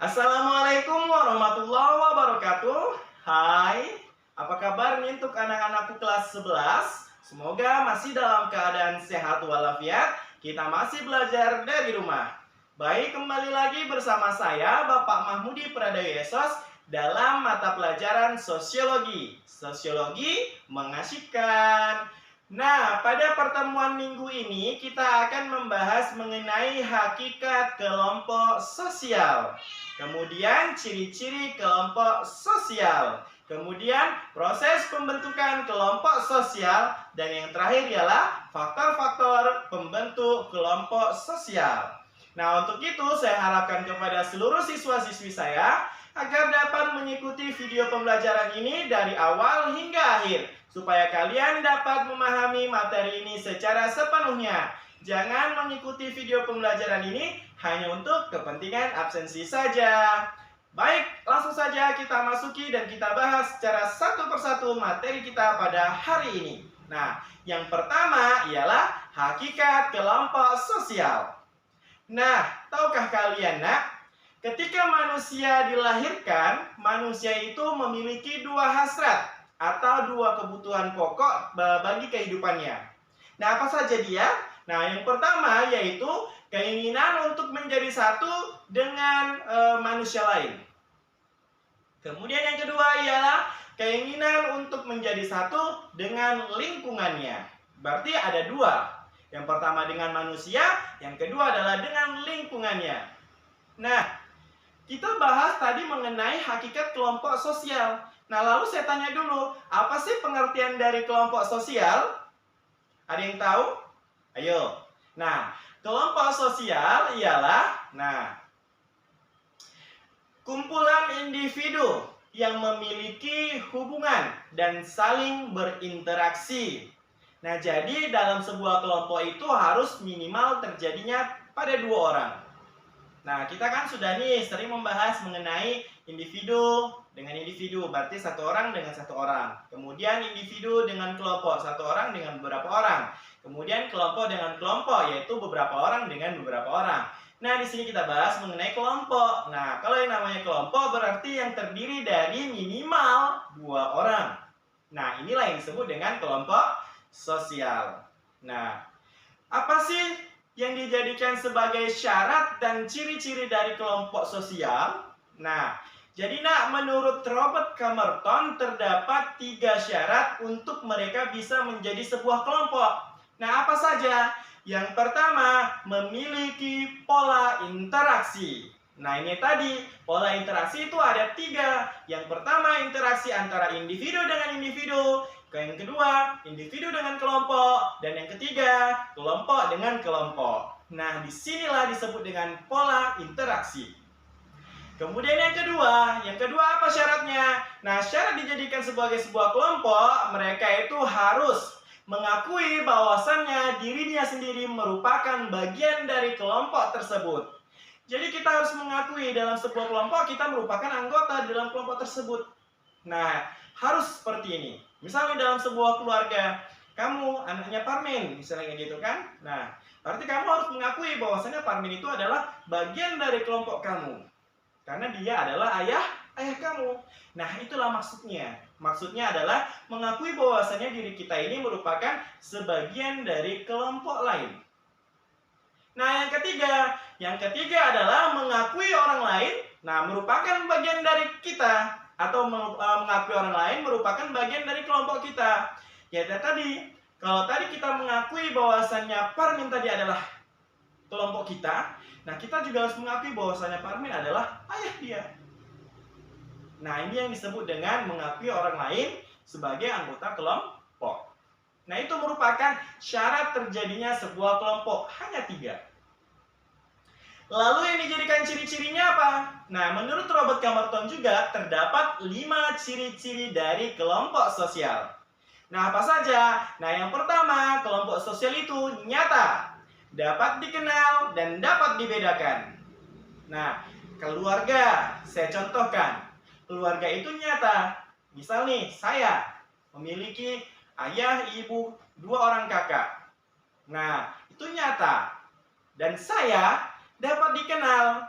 Assalamualaikum warahmatullahi wabarakatuh. Hai, apa kabar nih untuk anak-anakku kelas 11? Semoga masih dalam keadaan sehat walafiat. Kita masih belajar dari rumah. Baik, kembali lagi bersama saya Bapak Mahmudi Pradayesos dalam mata pelajaran sosiologi. Sosiologi mengasihkan. Nah, pada pertemuan minggu ini kita akan membahas mengenai hakikat kelompok sosial. Kemudian ciri-ciri kelompok sosial. Kemudian proses pembentukan kelompok sosial. Dan yang terakhir ialah faktor-faktor pembentuk kelompok sosial. Nah, untuk itu saya harapkan kepada seluruh siswa-siswi saya agar dapat mengikuti video pembelajaran ini dari awal hingga akhir, supaya kalian dapat memahami materi ini secara sepenuhnya. Jangan mengikuti video pembelajaran ini hanya untuk kepentingan absensi saja. Baik, langsung saja kita masuki dan kita bahas secara satu persatu materi kita pada hari ini. Nah, yang pertama ialah hakikat kelompok sosial. Nah, tahukah kalian nak, ketika manusia dilahirkan, manusia itu memiliki dua hasrat atau dua kebutuhan pokok bagi kehidupannya. Nah, apa saja dia? Nah, yang pertama yaitu keinginan untuk menjadi satu dengan manusia lain. Kemudian yang kedua ialah keinginan untuk menjadi satu dengan lingkungannya. Berarti ada dua. Yang pertama dengan manusia, yang kedua adalah dengan lingkungannya. Nah, kita bahas tadi mengenai hakikat kelompok sosial. Nah, lalu saya tanya dulu, apa sih pengertian dari kelompok sosial? Ada yang tahu? Ayo. Nah, kelompok sosial ialah kumpulan individu yang memiliki hubungan dan saling berinteraksi. Nah, jadi dalam sebuah kelompok itu harus minimal terjadinya pada dua orang. Nah, kita kan sudah nih sering membahas mengenai individu dengan individu, berarti satu orang dengan satu orang. Kemudian individu dengan kelompok, satu orang dengan beberapa orang. Kemudian kelompok dengan kelompok, yaitu beberapa orang dengan beberapa orang. Nah, di sini kita bahas mengenai kelompok. Nah, kalau yang namanya kelompok berarti yang terdiri dari minimal dua orang. Nah, inilah yang disebut dengan kelompok sosial. Nah, apa sih yang dijadikan sebagai syarat dan ciri-ciri dari kelompok sosial? Nah, jadi menurut Robert Camerton terdapat 3 syarat untuk mereka bisa menjadi sebuah kelompok. Nah, apa saja? Yang pertama, memiliki pola interaksi. Nah, ini tadi, pola interaksi itu ada 3. Yang pertama, interaksi antara individu dengan individu. Yang kedua, individu dengan kelompok. Dan yang ketiga, kelompok dengan kelompok. Nah, disinilah disebut dengan pola interaksi. Kemudian yang kedua apa syaratnya? Nah, syarat dijadikan sebagai sebuah kelompok, mereka itu harus mengakui bahwasannya dirinya sendiri merupakan bagian dari kelompok tersebut. Jadi kita harus mengakui dalam sebuah kelompok kita merupakan anggota dalam kelompok tersebut. Nah, harus seperti ini. Misalnya dalam sebuah keluarga, kamu anaknya Parmin, misalnya gitu kan. Nah, berarti kamu harus mengakui bahwasannya Parmin itu adalah bagian dari kelompok kamu. Karena dia adalah ayah kamu. Nah, itulah maksudnya. Maksudnya adalah mengakui bahwasannya diri kita ini merupakan sebagian dari kelompok lain. Nah, yang ketiga adalah mengakui orang lain, merupakan bagian dari kita. Atau mengakui orang lain merupakan bagian dari kelompok kita. Ya tadi, kalau tadi kita mengakui bahwasannya Parmin tadi adalah kelompok kita, nah kita juga harus mengakui bahwasannya Parmin adalah ayah dia. Nah, ini yang disebut dengan mengakui orang lain sebagai anggota kelompok. Nah, itu merupakan syarat terjadinya sebuah kelompok, hanya 3. Lalu yang dijadikan ciri-cirinya apa? Nah, menurut Robert Camerton juga terdapat 5 ciri-ciri dari kelompok sosial. Nah, apa saja? Nah, yang pertama, kelompok sosial itu nyata, dapat dikenal, dan dapat dibedakan. Nah, keluarga, saya contohkan. Keluarga itu nyata. Misal nih, saya memiliki ayah, ibu, 2 orang kakak. Nah, itu nyata. Dan saya dapat dikenal.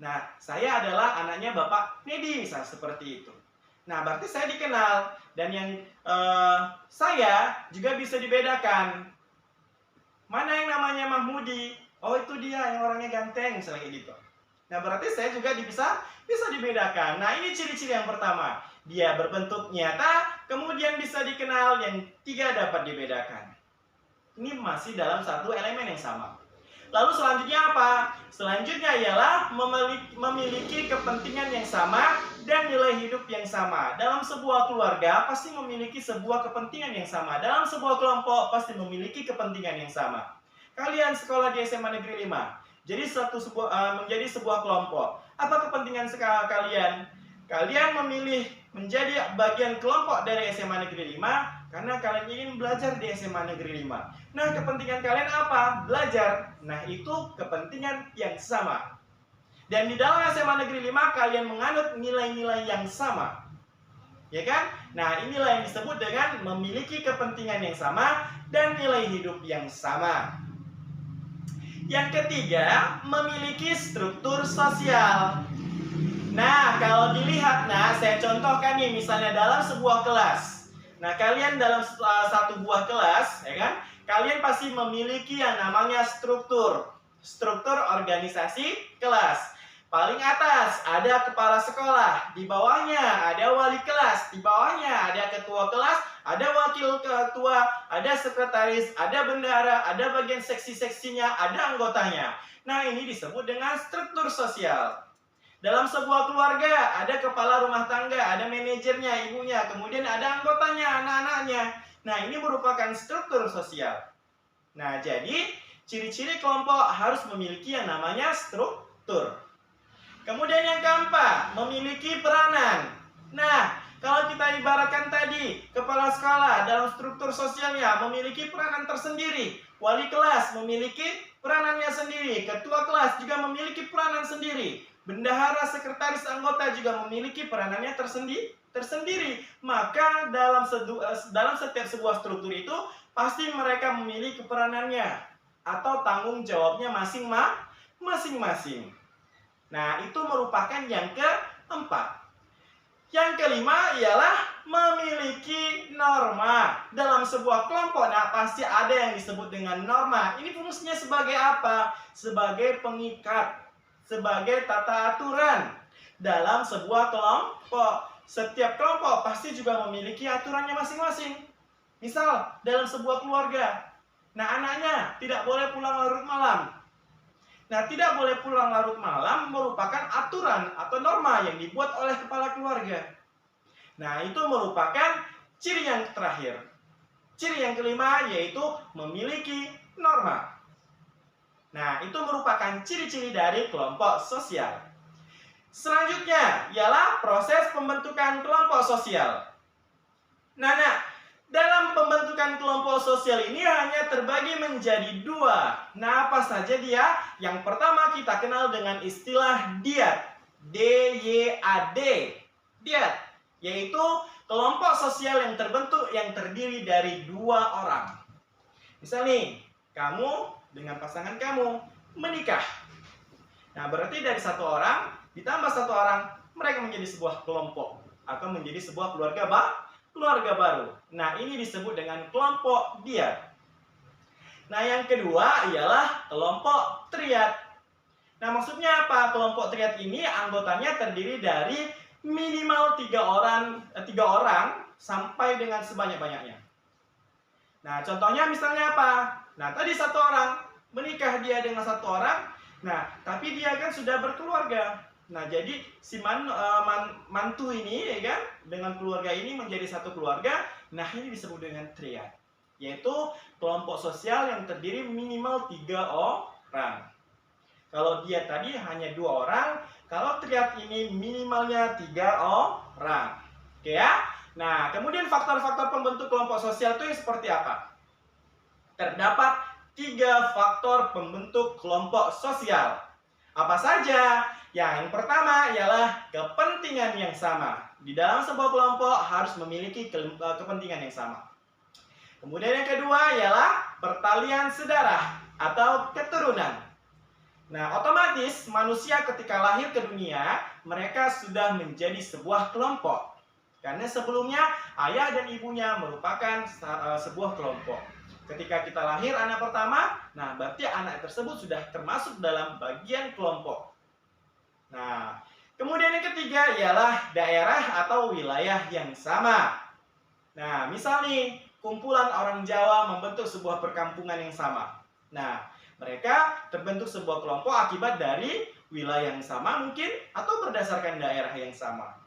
Nah, saya adalah anaknya Bapak Nedi, misalnya seperti itu. Nah, berarti saya dikenal. Dan yang saya juga bisa dibedakan. Mana yang namanya Mahmudi? Oh, itu dia yang orangnya ganteng, misalnya gitu. Nah, berarti saya juga bisa dibedakan. Nah, ini ciri-ciri yang pertama. Dia berbentuk nyata, kemudian bisa dikenal, yang tiga dapat dibedakan. Ini masih dalam satu elemen yang sama. Lalu selanjutnya apa? Selanjutnya ialah memiliki kepentingan yang sama dan nilai hidup yang sama. Dalam sebuah keluarga pasti memiliki sebuah kepentingan yang sama. Dalam sebuah kelompok pasti memiliki kepentingan yang sama. Kalian sekolah di SMA Negeri 5. Jadi menjadi sebuah kelompok. Apa kepentingan kalian? Kalian memilih menjadi bagian kelompok dari SMA Negeri 5 karena kalian ingin belajar di SMA Negeri 5. Nah, kepentingan kalian apa? Belajar. Nah, itu kepentingan yang sama. Dan di dalam SMA Negeri 5 kalian menganut nilai-nilai yang sama. Ya kan? Nah, inilah yang disebut dengan memiliki kepentingan yang sama dan nilai hidup yang sama. Yang ketiga, memiliki struktur sosial. Nah, kalau dilihat, saya contohkan nih, misalnya dalam sebuah kelas. Nah, kalian dalam satu buah kelas, ya kan? Kalian pasti memiliki yang namanya struktur organisasi kelas. Paling atas ada kepala sekolah, di bawahnya ada wali kelas, di bawahnya ada ketua kelas, ada wakil ketua, ada sekretaris, ada bendahara, ada bagian seksi-seksinya, ada anggotanya. Nah, ini disebut dengan struktur sosial. Dalam sebuah keluarga ada kepala rumah tangga, ada manajernya, ibunya, kemudian ada anggotanya, anak-anaknya. Nah, ini merupakan struktur sosial. Nah, jadi ciri-ciri kelompok harus memiliki yang namanya struktur. Kemudian yang keempat, memiliki peranan. Nah, kalau kita ibaratkan tadi, kepala sekolah dalam struktur sosialnya memiliki peranan tersendiri. Wali kelas memiliki peranannya sendiri. Ketua kelas juga memiliki peranan sendiri. Bendahara, sekretaris, anggota juga memiliki peranannya tersendiri. Maka dalam setiap sebuah struktur itu, pasti mereka memiliki peranannya atau tanggung jawabnya masing-masing. Nah, itu merupakan yang keempat. Yang kelima ialah memiliki norma. Dalam sebuah kelompok, pasti ada yang disebut dengan norma. Ini fungsinya sebagai apa? Sebagai pengikat, sebagai tata aturan dalam sebuah kelompok. Setiap kelompok pasti juga memiliki aturannya masing-masing. Misal, dalam sebuah keluarga, anaknya tidak boleh pulang larut malam. Nah, tidak boleh pulang larut malam merupakan aturan atau norma yang dibuat oleh kepala keluarga. Nah, itu merupakan ciri yang terakhir. Ciri yang kelima yaitu memiliki norma. Nah, itu merupakan ciri-ciri dari kelompok sosial. Selanjutnya ialah proses pembentukan kelompok sosial. Dalam pembentukan kelompok sosial ini hanya terbagi menjadi dua. Nah, apa saja dia? Yang pertama kita kenal dengan istilah dyad. D-Y-A-D. Dyad. Yaitu kelompok sosial yang terdiri dari dua orang. Misal nih, kamu dengan pasangan kamu menikah. Nah, berarti dari satu orang ditambah satu orang, mereka menjadi sebuah kelompok atau menjadi sebuah keluarga baru. Nah, ini disebut dengan kelompok dyad. Nah, yang kedua ialah kelompok triad. Nah, maksudnya apa? Kelompok triad ini anggotanya terdiri dari minimal 3 orang sampai dengan sebanyak-banyaknya. Nah, contohnya misalnya apa? Nah, tadi satu orang menikah dia dengan satu orang. Nah, tapi dia kan sudah berkeluarga. Nah, jadi si mantu ini, ya kan, dengan keluarga ini menjadi satu keluarga. Nah, ini disebut dengan triad, yaitu kelompok sosial yang terdiri minimal 3 orang. Kalau dia tadi hanya 2 orang, kalau triad ini minimalnya 3 orang. Oke ya? Nah, kemudian faktor-faktor pembentuk kelompok sosial itu seperti apa? Terdapat 3 faktor pembentuk kelompok sosial. Apa saja? Yang pertama ialah kepentingan yang sama. Di dalam sebuah kelompok harus memiliki kepentingan yang sama. Kemudian yang kedua ialah pertalian sedarah atau keturunan. Nah, otomatis manusia ketika lahir ke dunia, mereka sudah menjadi sebuah kelompok. Karena sebelumnya ayah dan ibunya merupakan sebuah kelompok. Ketika kita lahir anak pertama, nah berarti anak tersebut sudah termasuk dalam bagian kelompok. Nah, kemudian yang ketiga ialah daerah atau wilayah yang sama. Nah, misal nih, kumpulan orang Jawa membentuk sebuah perkampungan yang sama. Nah, mereka terbentuk sebuah kelompok akibat dari wilayah yang sama mungkin atau berdasarkan daerah yang sama.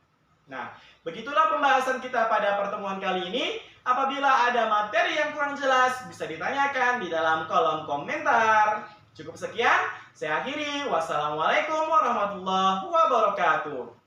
Nah, begitulah pembahasan kita pada pertemuan kali ini. Apabila ada materi yang kurang jelas, bisa ditanyakan di dalam kolom komentar. Cukup sekian, saya akhiri. Wassalamualaikum warahmatullahi wabarakatuh.